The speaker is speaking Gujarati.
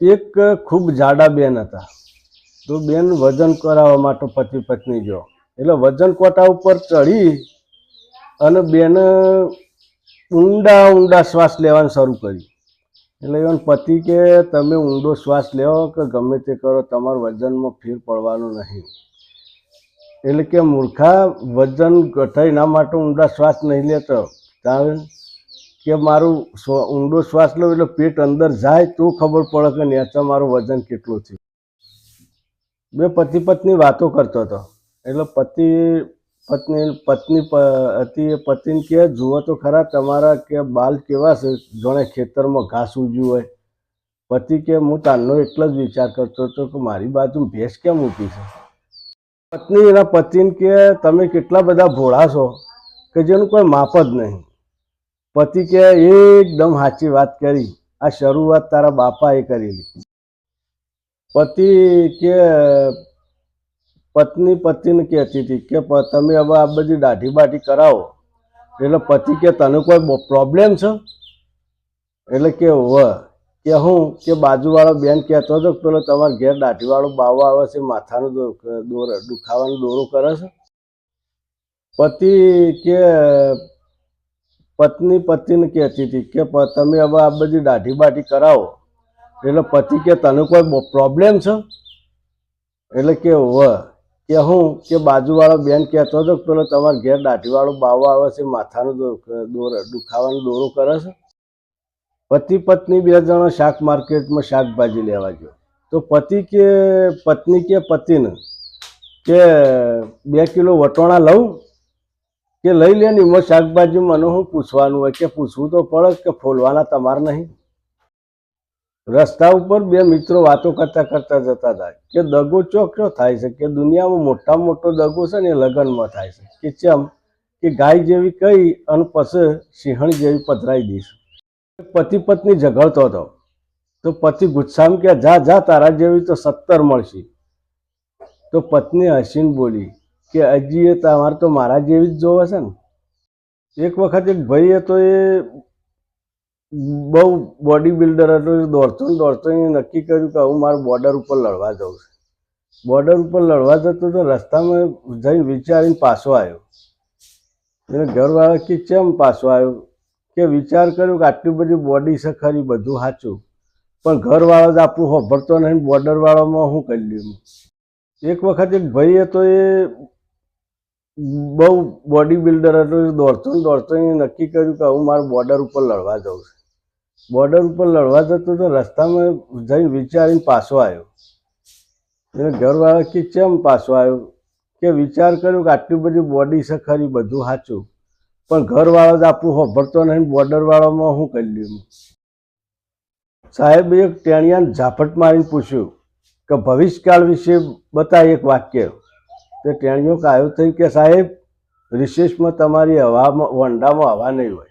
એક ખૂબ જાડા બેન હતા. તો બેન વજન કરાવવા માટે પતિ પત્ની જો એટલે વજન કોટા ઉપર ચડી અને બેન ઊંડા ઊંડા શ્વાસ લેવાનું શરૂ કર્યું. એટલે એવાનો પતિ કે તમે ઊંડો શ્વાસ લેવો કે ગમે તે કરો, તમારા વજનમાં ફેર પડવાનો નહીં. એટલે કે મૂર્ખા, વજન ઘટાય એના માટે ઊંડા શ્વાસ નહીં લેતો. કારણ કે મારું ઊંડો શ્વાસ લઉં એટલે પેટ અંદર જાય તો ખબર પડે કે નેચા મારું વજન કેટલું થયું. બે પતિ પત્ની વાતો કરતો હતો. એટલે પત્ની હતી એ પતિને કે જુઓ તો ખરા તમારા કે બાલ કેવા છે, જાણે ખેતરમાં ઘાસ ઉગ્યું હોય. પતિ કે હું તારનો એટલો જ વિચાર કરતો હતો કે મારી બાજુ ભેંસ કેમ ઊભી છે. પત્ની એના પતિને કે તમે કેટલા બધા ભોળા છો કે જેનું કોઈ માપ જ નહીં. પતિ કે એકદમ સાચી વાત કરી, આ શરૂઆત તારા બાપાએ કરેલી. પતિ કે પત્ની પતિને કહેતી હતી કે તમે હવે આ બધી દાઢી બાઢી કરાવો. એટલે પતિ કે તને કોઈ પ્રોબ્લેમ છે? એટલે કે કે હું કે બાજુવાળો બેન કહેતો હતો કે પેલો તમારા ઘેર દાઢીવાળો બાવો આવે છે, માથાનો દુખાવાનો દોરો કરે છે. પતિ કે પત્ની પતિને કહેતી હતી કે તમે હવે આ બધી દાઢી બાઢી કરાવો. એટલે પતિ કે તને કોઈ પ્રોબ્લેમ છે? એટલે કે હું કે બાજુવાળો બેન કહેતો હતો કે પેલો તમારા ઘેર દાઢીવાળો બાવો આવે છે, માથાનો દુખાવાનો દોરો કરે છે. પતિ પત્ની બે જણા શાક માર્કેટમાં શાકભાજી લેવા ગયો. તો પત્ની કે પતિને કે 2 કિલો વટોણા લઉં કે લઈ લે ને. એમાં શાકભાજી મને શું પૂછવાનું હોય? કે પૂછવું તો પડે કે ફોલવાના તમારે નહીં. રસ્તા ઉપર બે મિત્રો વાતો કરતા કરતા જતા હતા કે દગો ચોક્યો થાય છે, કે દુનિયામાં મોટામાં મોટો દગો છે ને એ લગ્નમાં થાય છે. કે ચમ કે ગાય જેવી કહી અને પછી સિંહણ જેવી પધરાઈ દઈશ. પતિ પત્ની ઝઘડતો હતો. તો પતિ ગુસ્સામાં કે જા જા, તારા જેવી તો 70 મળશે. તો પત્ની હસીને બોલી કે હજી એ તમારે તો મારા જેવી જ જોવે છે ને. એક વખત એક ભાઈ હતો, એ બહુ બોડી બિલ્ડર હતો. દોડતો ને દોડતો એને નક્કી કર્યું કે હું મારે બોર્ડર ઉપર લડવા જાઉં છું. બોર્ડર ઉપર લડવા જતો તો રસ્તામાં જઈને વિચારીને પાછો આવ્યો. એને ઘરવાળા કે કેમ પાછો આવ્યો? કે વિચાર કર્યો કે આટલી બધી બોડી છે ખરી, બધું સાચું, પણ ઘરવાળો જ આપણું હોભળતો નહીં, બોર્ડરવાળામાં શું કરી લ્યું. એક વખત એક ભાઈ હતો, એ બહુ બોડી બિલ્ડર હતો. દોડતો ને દોડતો એને નક્કી કર્યું કે હું મારે બોર્ડર ઉપર લડવા જાઉં છું. બોર્ડર ઉપર લડવા જતો તો રસ્તામાં જઈને વિચારીને પાછો આવ્યો. એને ઘરવાળા કે કેમ પાછો આવ્યો? કે વિચાર કર્યો કે આટલી બધી બોડી છે ખરી, બધું સાચું, પણ ઘરવાળો જ આપણું હોભળતો નહીં, બોર્ડરવાળામાં શું કરી લ્યું. સાહેબે એક ટેણિયાને ઝાપટ મારીને પૂછ્યું કે ભવિષ્યકાળ વિશે બતાય એક વાક્ય. તે ટેણિયો કાયો થઈ કે સાહેબ, રિસેસમાં તમારી વંડામાં હવા નહીં હોય.